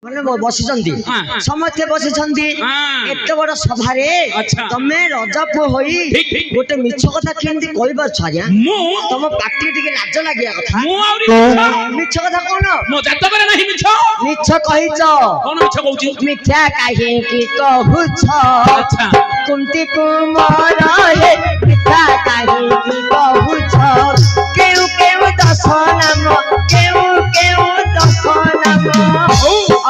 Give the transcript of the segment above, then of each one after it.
ମାନେ ବସିଛନ୍ତି ସମସ୍ତେ ବସିଛନ୍ତି ଏତେ ବଡ ସଭାରେ ତମେ ରଜ ପୁଅ ହୋଇ ଗୋଟେ ମିଛ କଥା କେମିତି କହିପାରୁଛ ଆଜ୍ଞା? ତମ ପାଟି ଟିକେ ଲାଜ ଲାଗିବା କଥା। ମିଛ କଥା କଣ? ମିଛ କହିଛ। ମିଥ୍ୟା କାହିଁକି କହୁଛ? କୁନ୍ତି କୁମାର ମିଥ୍ୟା କାହିଁକି କହୁଛ? କେଉଁ କେଉଁ ଦଶ ନାମ କେଉଁ କେଉଁ ଦଶ ନାମ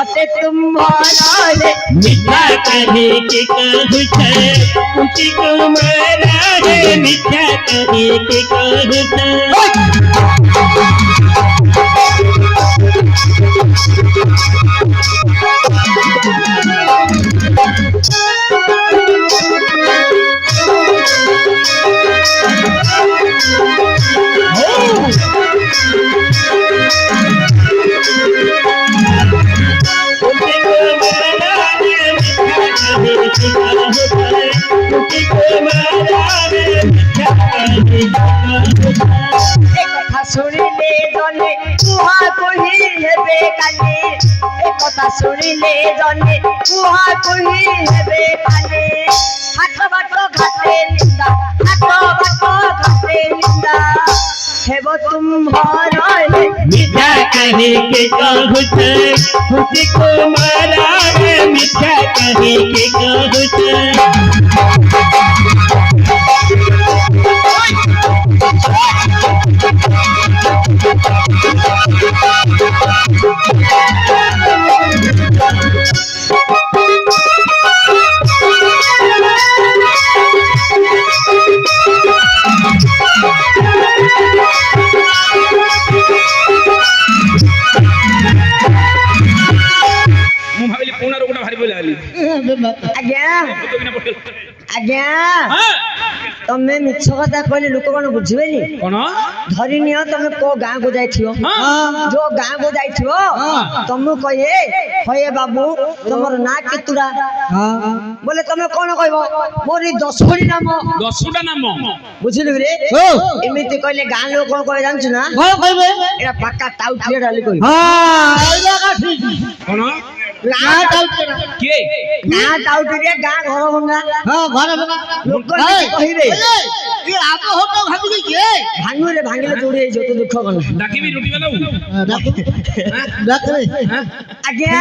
अते तुम्हारा मिथ्या कहे के कहूछ कुंती कुमारा रे मिथ्या कहे के कहूछ শুনিলে জনে কুহা কহি হেবে কানে একথা শুনিলে জনে কুহা কহি হেবে কানে হাত বাট ঘাটে নিন্দা হাত বাট ঘাটে নিন্দা হেব तुम्हारा मिथ्या कहे के कहूछ कुंती कुमारा रे मिथ्या कहे के कहूछ आज्ञा तमे मिछ कथा कहले लोक कौन बुझिबेनी धरी नियो तमे को गां को जाइथियो जो गां को जाइथियो तमु कहे होए बाबू तमर ना केतुरा बोले तमे कोन कहबो मोरी दसोडी नाम बुझिलु रे एमिति कहले गां लोक कोन कहे जानछु ना कहबे एरा पक्का टाउटिया डाली कहि एला का ठीक कोन ना टाउटिया गां घर भंगा घर भंगा लोक कहिबे ये आप होतो भाबी के भांगु रे भांगिले जोड़ी हे जतो दुख कोन डाकीबी रोटी बनाऊ डाक रे आज्ञा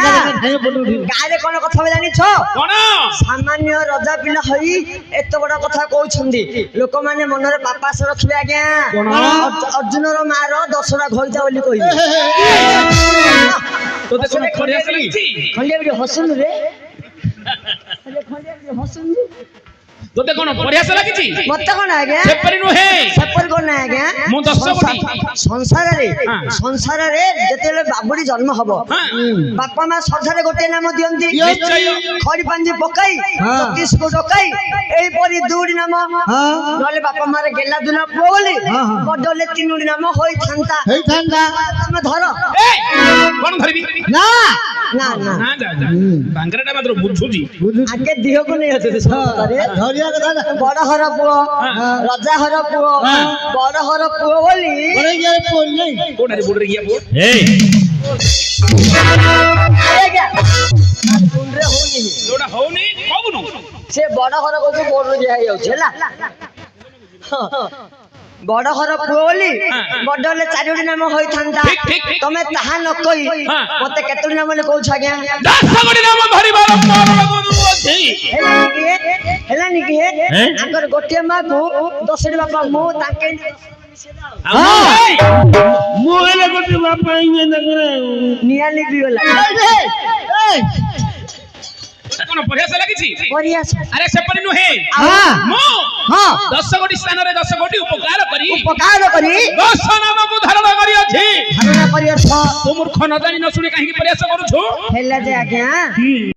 गारे कोन कथा जानि छ कोन सामान्य रजा पिला हई एतो बडा कथा कहउछंदी लोक माने मन रे पापास रखबे आज्ञा अर्जुन रो मार दशरा घोइता बोली कहिबे तोते कोन खडिया चली खंडिया भी हसन रे अरे खंडिया भी हसन तोते कोन प्रयास लागिछि मत कोन आगे सेपरी नु हे सेपर कोन आगे मु 10 कोटी संसार रे जतेले बाबुडी जन्म हबो बापा मा सरधारे गोटे नाम दियंती खड़ी पांजी पकाई 31 को डकाई एई परी दुडी नाम नले बापा मारे गेला दुना बोली बडले तीनुडी नाम होई थांता तमे धर ए कोन धरबी ना ना ना ना जा बांगराटा मात्र बुझुजी आगे दिह को नहीं हते रे धरिया बड़ हर पुओ राजा हर पुओ बड़ हर पुओ बोली बड़े गया पुओ नहीं कोन रे बुड़ रे गया पुओ ए आए गया सुन रे होनी जोड़ा होनी कहबनु से बड़ हर को बोल रे जाई जाउ छला बड़ हर पुओ बोली बडले चारिडी नाम होई थांता तमे ताहा न कहि मते केतुडी नाम ले कहू छ गया 10 गोडी नाम धरि बार हेला नि के आंकर गोटे मा को 10 बापा मो ताके मो हेला गोटे बापा इने न करे नियाली बियोला कोन प्रयास लागिछि प्रयास अरे सेपरि नु हे मो 10 गोटी स्थान रे 10 गोटी उपकार करी 10 नाम को धारण करी अछि तू मूर्ख न जानि न सुनि काहे प्रयास करू छु हेला जे आज्ञा